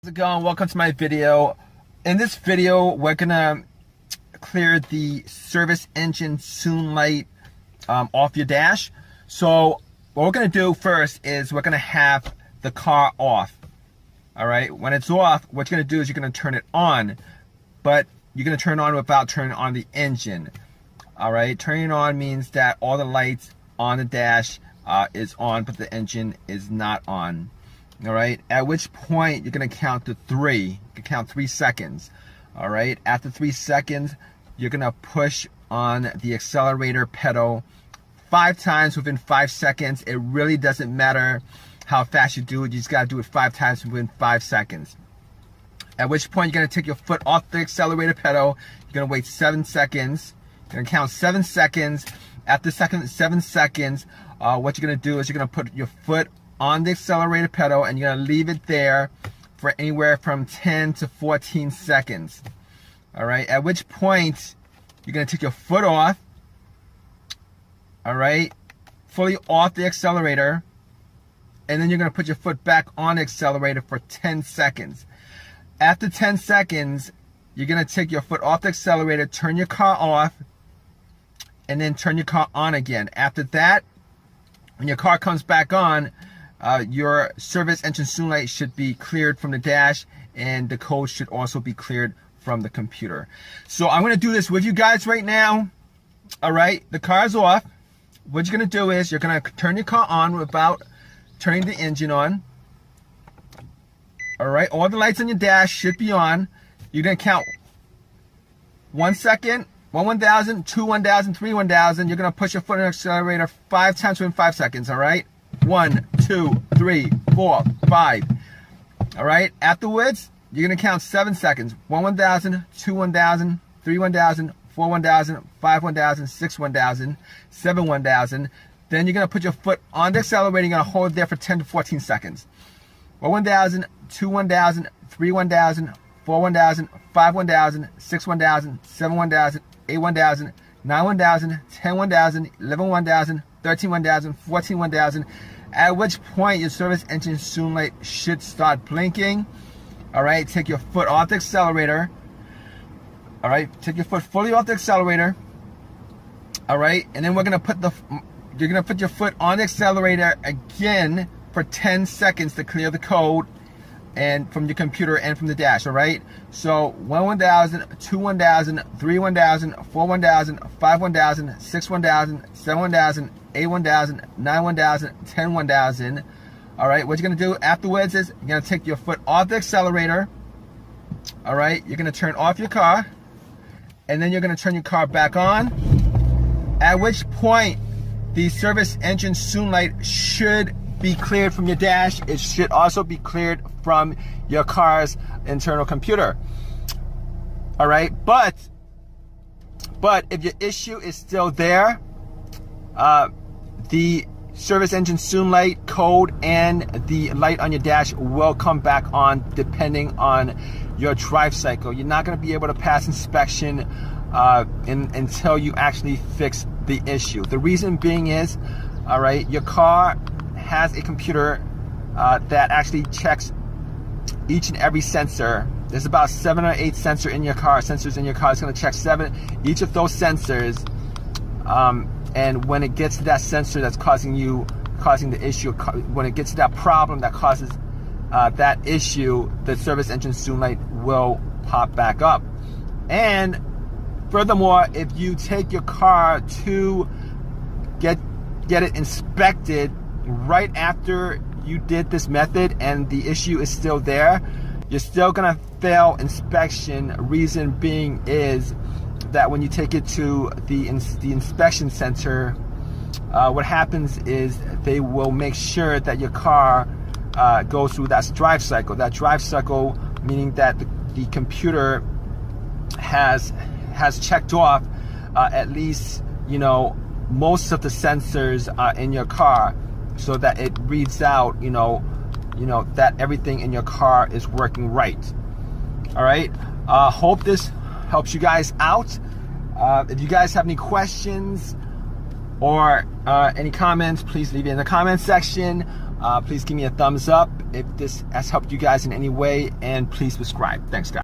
it going? Welcome to my video. In this video, we're gonna clear the service engine soon light off your dash. So what we're gonna do first is we're gonna have the car off. All right, when it's off, what you're gonna do is you're gonna turn it on, but you're gonna turn it on without turning on the engine. All right, turning it on means that all the lights on the dash is on, but the engine is not on. All right, at which point you're gonna count to 3. You can count 3 seconds. All right, after 3 seconds, you're gonna push on the accelerator pedal 5 times within 5 seconds. It really doesn't matter how fast you do it. You just gotta do it 5 times within 5 seconds. At which point you're gonna take your foot off the accelerator pedal. You're gonna wait 7 seconds. You're gonna count 7 seconds. After 7 seconds, what you're gonna do is you're gonna put your foot on the accelerator pedal and you're gonna leave it there for anywhere from 10 to 14 seconds. All right, at which point you're gonna take your foot off, all right, fully off the accelerator, and then you're gonna put your foot back on the accelerator for 10 seconds. After 10 seconds, you're gonna take your foot off the accelerator, turn your car off, and then turn your car on again. After that, when your car comes back on, your service engine soon light should be cleared from the dash, and the code should also be cleared from the computer. So I'm going to do this with you guys right now. All right, the car's off. What you're going to do is you're going to turn your car on without turning the engine on. All right, all the lights on your dash should be on. You're going to count 1 second, 1,000, 2 1,000, 3 1,000. You're going to push your foot on the accelerator 5 times within 5 seconds. All right. 1, 2, 3, 4, 5. All right. Afterwards, you're gonna count 7 seconds. 1 1,000, 2 1,000, 3 1,000, 4 1,000, 5 1,000, 6 1,000, 7 1,000. Then you're gonna put your foot on the accelerator. You're gonna hold it there for 10 to 14 seconds. 1 1,000, 2 1,000, 3 1,000, 4 1,000, 5 1,000, 6 1,000, 7 1,000, 8 1,000, 9 1,000, 10 1,000, 11 1,000, 13 1,000, 14 1,000, at which point your service engine soon light should start blinking. All right, take your foot off the accelerator. All right, take your foot fully off the accelerator. All right, and then you're gonna put your foot on the accelerator again for 10 seconds to clear the code and from your computer and from the dash. All right, so 1 1,000, 2 1,000, 3 1,000, 4 1,000, 5 1,000, 6 1,000, 7 1,000, 8 1,000, 9 1,000, 10 1,000. All right, what you're gonna do afterwards is you're gonna take your foot off the accelerator. All right, you're gonna turn off your car, and then you're gonna turn your car back on, at which point the service engine soon light should be cleared from your dash. It should also be cleared from your car's internal computer. All right, but if your issue is still there, the service engine soon light code and the light on your dash will come back on depending on your drive cycle. You're not going to be able to pass inspection until you actually fix the issue. The reason being is, all right, your car has a computer that actually checks each and every sensor. There's about 7 or 8 sensors in your car. It's going to check each of those sensors. And when it gets to that sensor that's causing the issue, when it gets to that problem that causes that issue, the service engine soon light will pop back up. And furthermore, if you take your car to get it inspected right after you did this method and the issue is still there, you're still gonna fail inspection. Reason being is that when you take it to the inspection center, what happens is they will make sure that your car goes through that drive cycle. That drive cycle meaning that the computer has checked off at least, you know, most of the sensors in your car, so that it reads out, you know that everything in your car is working right. All right. Hope this helps you guys out. If you guys have any questions or any comments, please leave it in the comment section. Please give me a thumbs up if this has helped you guys in any way, and please subscribe. Thanks, guys.